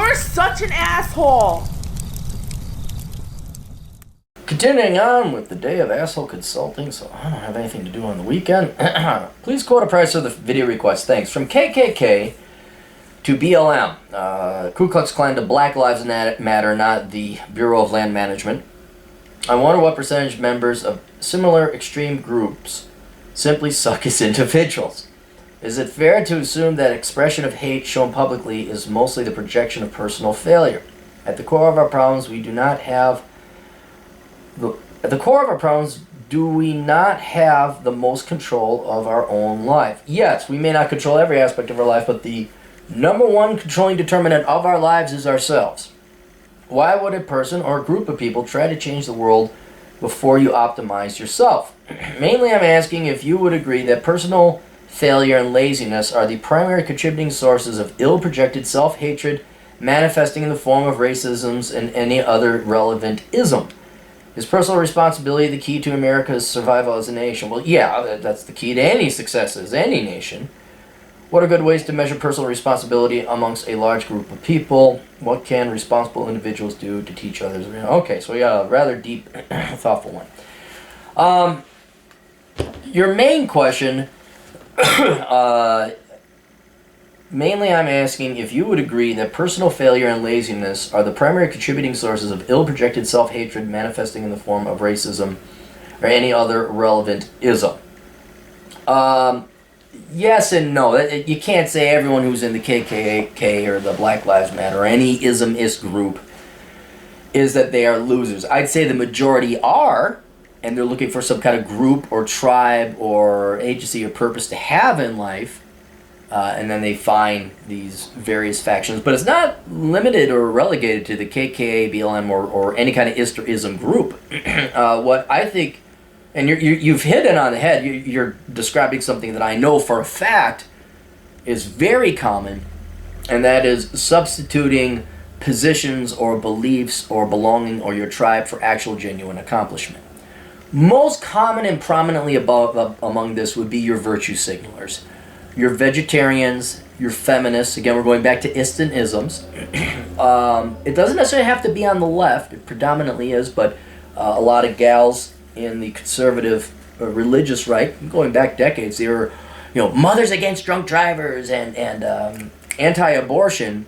You're such an asshole! Continuing on with the day of asshole consulting, so I don't have anything to do on the weekend. Please quote a price of the video request. Thanks. From KKK to BLM, Ku Klux Klan to Black Lives Matter, not the Bureau of Land Management. I wonder what percentage members of similar extreme groups simply suck as individuals. Is it fair to assume that expression of hate shown publicly is mostly the projection of personal failure? At the core of our problems, we do not have do we not have the most control of our own life? Yes, we may not control every aspect of our life, but the number one controlling determinant of our lives is ourselves. Why would a person or a group of people try to change the world before you optimize yourself? Mainly, I'm asking if you would agree that personal failure and laziness are the primary contributing sources of ill-projected self-hatred manifesting in the form of racisms and any other relevant ism. Is personal responsibility the key to America's survival as a nation? Well, yeah, that's the key to any success as any nation. What are good ways to measure personal responsibility amongst a large group of people? What can responsible individuals do to teach others? Okay, so we got a rather deep, thoughtful one. Your main question, mainly I'm asking if you would agree that personal failure and laziness are the primary contributing sources of ill-projected self-hatred manifesting in the form of racism or any other relevant ism. Yes and no. You can't say everyone who's in the KKK or the Black Lives Matter or any ismist group is that they are losers. I'd say the majority are, and they're looking for some kind of group or tribe or agency or purpose to have in life. And then they find these various factions. But it's not limited or relegated to the KKK, BLM, or any kind of ist or ism group. What I think, and you've hit it on the head, you're describing something that I know for a fact is very common, and that is substituting positions or beliefs or belonging or your tribe for actual genuine accomplishment. Most common and prominently among this would be your virtue signalers. Your vegetarians, your feminists. Again, we're going back to ist and isms. It doesn't necessarily have to be on the left. It predominantly is, but a lot of gals in the conservative religious right, going back decades, they were, mothers against drunk drivers and anti-abortion.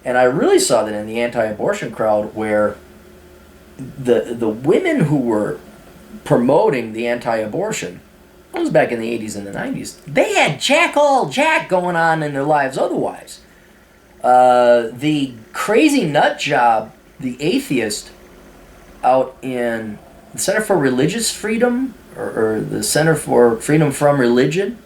And I really saw that in the anti-abortion crowd, where the women who were promoting the anti-abortion, it was back in the 80s and the 90s, they had jack going on in their lives otherwise. The crazy nut job, the atheist out in the Center for Religious Freedom, or the Center for Freedom from Religion,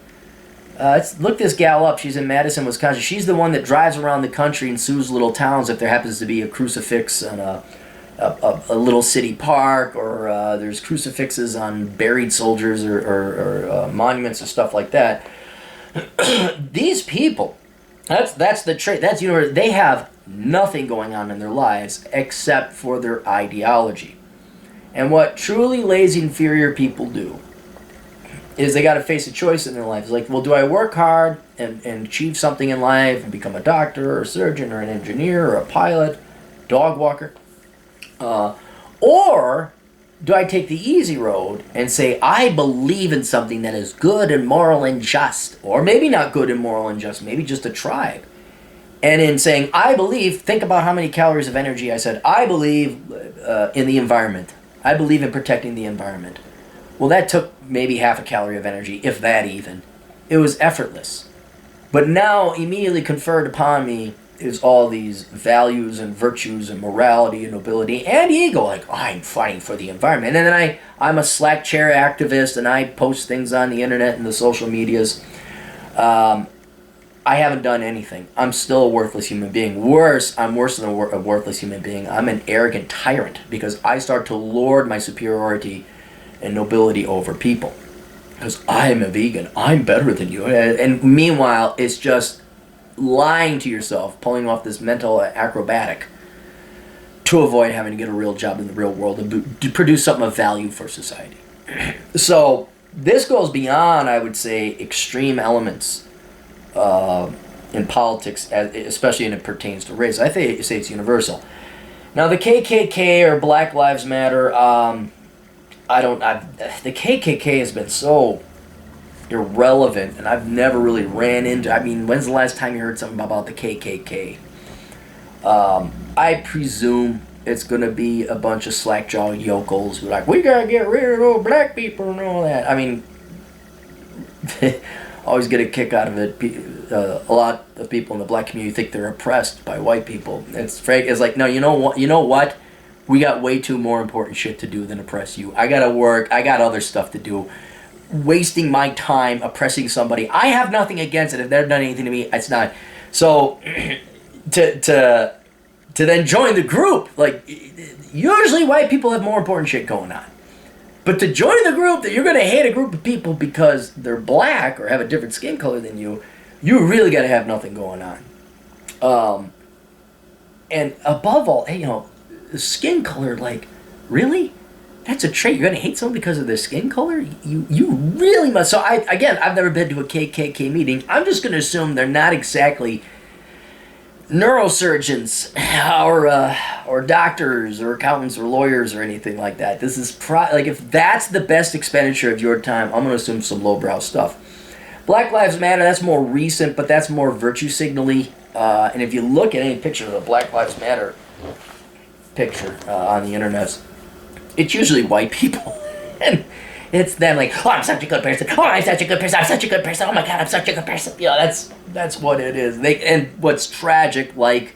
look this gal up. She's in Madison, Wisconsin. She's the one that drives around the country and sues little towns if there happens to be a crucifix on a little city park, or there's crucifixes on buried soldiers or monuments and stuff like that. These people, that's the trait. That's they have nothing going on in their lives except for their ideology. And what truly lazy, inferior people do is they got to face a choice in their life. It's like, well, do I work hard and achieve something in life and become a doctor or a surgeon or an engineer or a pilot, dog walker? Or do I take the easy road and say, I believe in something that is good and moral and just, or maybe not good and moral and just, maybe just a tribe. And in saying, I believe, think about how many calories of energy I said. I believe in the environment. I believe in protecting the environment. Well, that took maybe half a calorie of energy, if that even. It was effortless. But now, immediately conferred upon me is all these values and virtues and morality and nobility and ego. Like, I'm fighting for the environment. And then I'm a slack chair activist, and I post things on the internet and the social medias. I haven't done anything. I'm still a worthless human being. Worse, I'm worse than a worthless human being. I'm an arrogant tyrant because I start to lord my superiority and nobility over people. Because I'm a vegan. I'm better than you. And meanwhile, it's just lying to yourself, pulling off this mental acrobatic to avoid having to get a real job in the real world and to produce something of value for society. So this goes beyond, I would say, extreme elements in politics, especially when it pertains to race. I say it's universal. Now, the KKK or Black Lives Matter, the KKK has been so irrelevant, and I've never really ran into. I mean, when's the last time you heard something about the KKK? I presume it's going to be a bunch of slack-jawed yokels who are like, we got to get rid of those black people and all that. I mean, always get a kick out of it. A lot of people in the black community think they're oppressed by white people. It's like, no, you know what? We got way too more important shit to do than oppress you. I got to work. I got other stuff to do. Wasting my time oppressing somebody, I have nothing against it. If they've done anything to me, it's not. So, to then join the group, like, usually white people have more important shit going on. But to join the group that you're going to hate a group of people because they're black or have a different skin color than you really got to have nothing going on. And above all, skin color, like, really? That's a trait. You're going to hate someone because of their skin color? You really must. So, I've never been to a KKK meeting. I'm just going to assume they're not exactly neurosurgeons or doctors or accountants or lawyers or anything like that. This is like, if that's the best expenditure of your time, I'm going to assume some lowbrow stuff. Black Lives Matter, that's more recent, but that's more virtue signally. And if you look at any picture of a Black Lives Matter picture on the internet, it's usually white people. And it's them like, oh, I'm such a good person. Oh, I'm such a good person. I'm such a good person. Oh my God, I'm such a good person. That's what it is. And what's tragic, like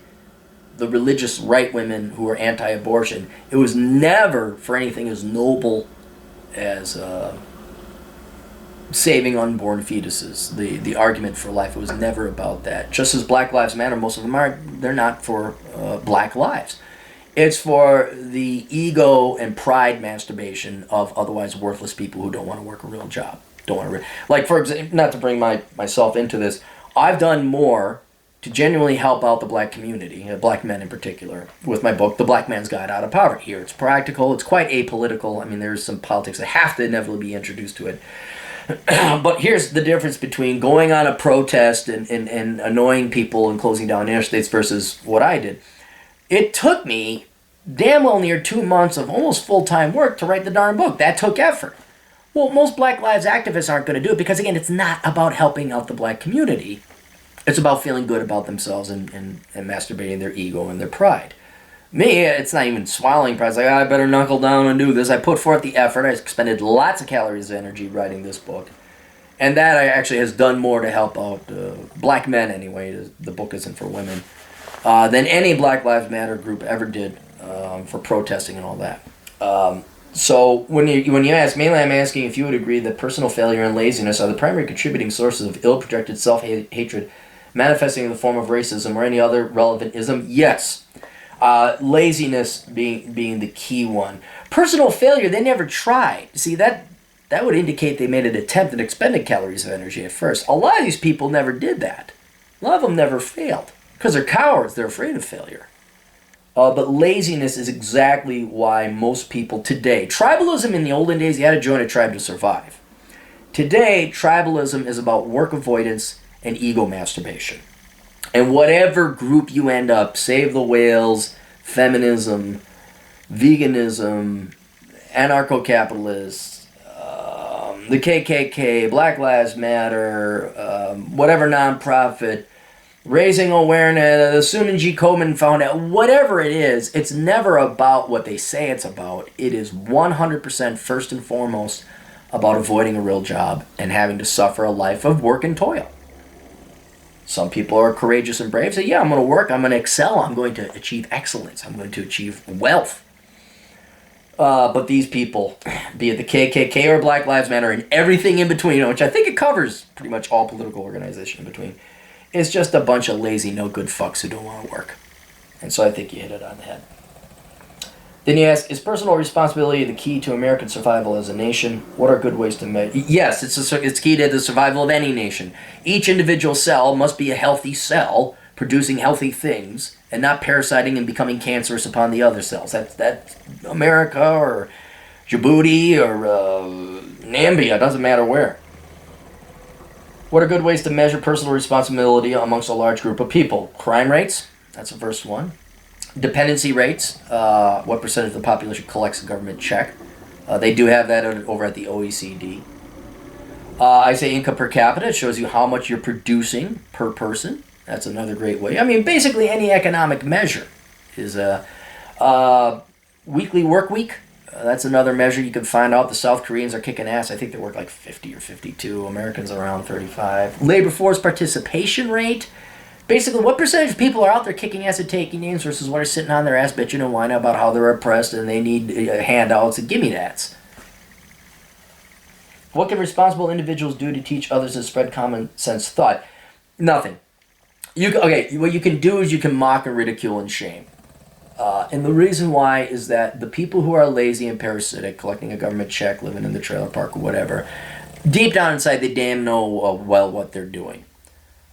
the religious right women who are anti-abortion, it was never for anything as noble as saving unborn fetuses. The argument for life, it was never about that. Just as Black Lives Matter, most of them they're not for black lives. It's for the ego and pride masturbation of otherwise worthless people who don't want to work a real job. Like, for example, not to bring myself into this, I've done more to genuinely help out the black community, black men in particular, with my book, The Black Man's Guide Out of Poverty. Here, it's practical, it's quite apolitical. I mean, there's some politics that have to inevitably be introduced to it. But here's the difference between going on a protest and annoying people and closing down interstates versus what I did. It took me damn well near 2 months of almost full-time work to write the darn book. That took effort. Well, most Black Lives activists aren't going to do it because, again, it's not about helping out the black community. It's about feeling good about themselves and masturbating their ego and their pride. Me, it's not even swallowing pride. It's like, I better knuckle down and do this. I put forth the effort. I expended lots of calories of energy writing this book. And that actually has done more to help out black men anyway. The book isn't for women. Than any Black Lives Matter group ever did for protesting and all that. So when you ask, mainly I'm asking if you would agree that personal failure and laziness are the primary contributing sources of ill-projected self-hatred manifesting in the form of racism or any other relevant ism. Yes. Laziness being the key one. Personal failure, they never tried. See, that would indicate they made an attempt and expended calories of energy at first. A lot of these people never did that. A lot of them never failed. Because they're cowards, they're afraid of failure. But laziness is exactly why most people today... Tribalism in the olden days, you had to join a tribe to survive. Today, tribalism is about work avoidance and ego masturbation. And whatever group you end up, save the whales, feminism, veganism, anarcho-capitalists, the KKK, Black Lives Matter, whatever nonprofit, raising awareness, the Sunan G. Komen Foundation, whatever it is, it's never about what they say it's about. It is 100% first and foremost about avoiding a real job and having to suffer a life of work and toil. Some people are courageous and brave, say, yeah, I'm going to work, I'm going to excel, I'm going to achieve excellence, I'm going to achieve wealth. But these people, be it the KKK or Black Lives Matter and everything in between, which I think it covers pretty much all political organization in between, it's just a bunch of lazy, no-good fucks who don't want to work. And so I think you hit it on the head. Then you ask, is personal responsibility the key to American survival as a nation? What are good ways to make... Yes, it's key to the survival of any nation. Each individual cell must be a healthy cell, producing healthy things, and not parasiting and becoming cancerous upon the other cells. That's America or Djibouti or Namibia, doesn't matter where. What are good ways to measure personal responsibility amongst a large group of people? Crime rates, that's the first one. Dependency rates, what percentage of the population collects a government check. They do have that over at the OECD. I say income per capita. It shows you how much you're producing per person. That's another great way. I mean, basically any economic measure is a weekly work week. That's another measure you can find out. The South Koreans are kicking ass. I think they work like 50 or 52. Americans around 35. Labor force participation rate. Basically, what percentage of people are out there kicking ass and taking names versus what are sitting on their ass bitching and whining about how they're oppressed and they need handouts and gimme that's. What can responsible individuals do to teach others and spread common sense thought? Nothing. What you can do is you can mock and ridicule and shame. And the reason why is that the people who are lazy and parasitic, collecting a government check, living in the trailer park or whatever, deep down inside they damn know well what they're doing.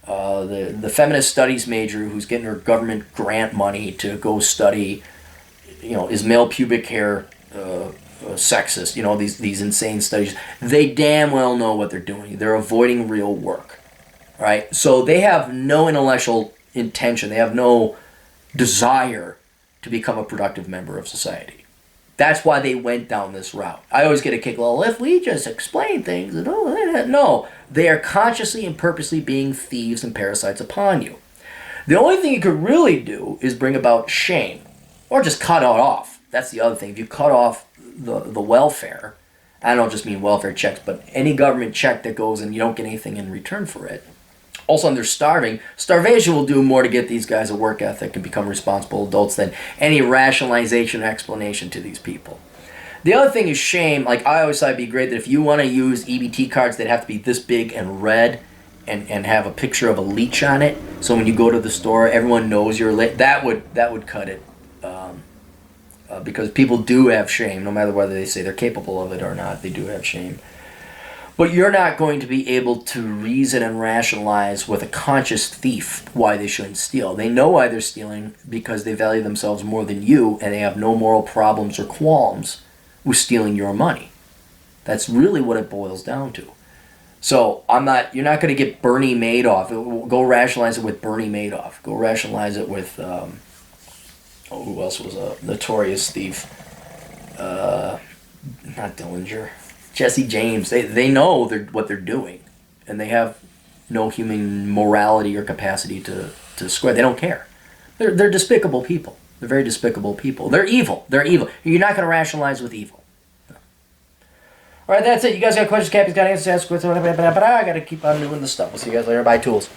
The feminist studies major who's getting her government grant money to go study, is male pubic hair sexist? These insane studies. They damn well know what they're doing. They're avoiding real work, right? So they have no intellectual intention. They have no desire to become a productive member of society. That's why they went down this route. I always get a kick, well, if we just explain things, no. They are consciously and purposely being thieves and parasites upon you. The only thing you could really do is bring about shame, or just cut it off. That's the other thing. If you cut off the welfare, I don't just mean welfare checks, but any government check that goes and you don't get anything in return for it. Also, they're starving. Starvation will do more to get these guys a work ethic and become responsible adults than any rationalization or explanation to these people. The other thing is shame. Like I always thought it'd be great that if you want to use EBT cards, they'd have to be this big and red and have a picture of a leech on it. So when you go to the store, everyone knows you're late. That would cut it. Because people do have shame, no matter whether they say they're capable of it or not. They do have shame. But you're not going to be able to reason and rationalize with a conscious thief why they shouldn't steal. They know why they're stealing because they value themselves more than you, and they have no moral problems or qualms with stealing your money. That's really what it boils down to. So you're not going to get Bernie Madoff. Go rationalize it with Bernie Madoff. Go rationalize it with, who else was a notorious thief? Not Dillinger. Jesse James. They know what they're doing, and they have no human morality or capacity to square. They don't care. They're despicable people. They're very despicable people. They're evil. They're evil. You're not going to rationalize with evil. No. All right, that's it. You guys got questions? Cappy's got answers. Ask questions. I got to keep on doing this stuff. We'll see you guys later. Bye, tools.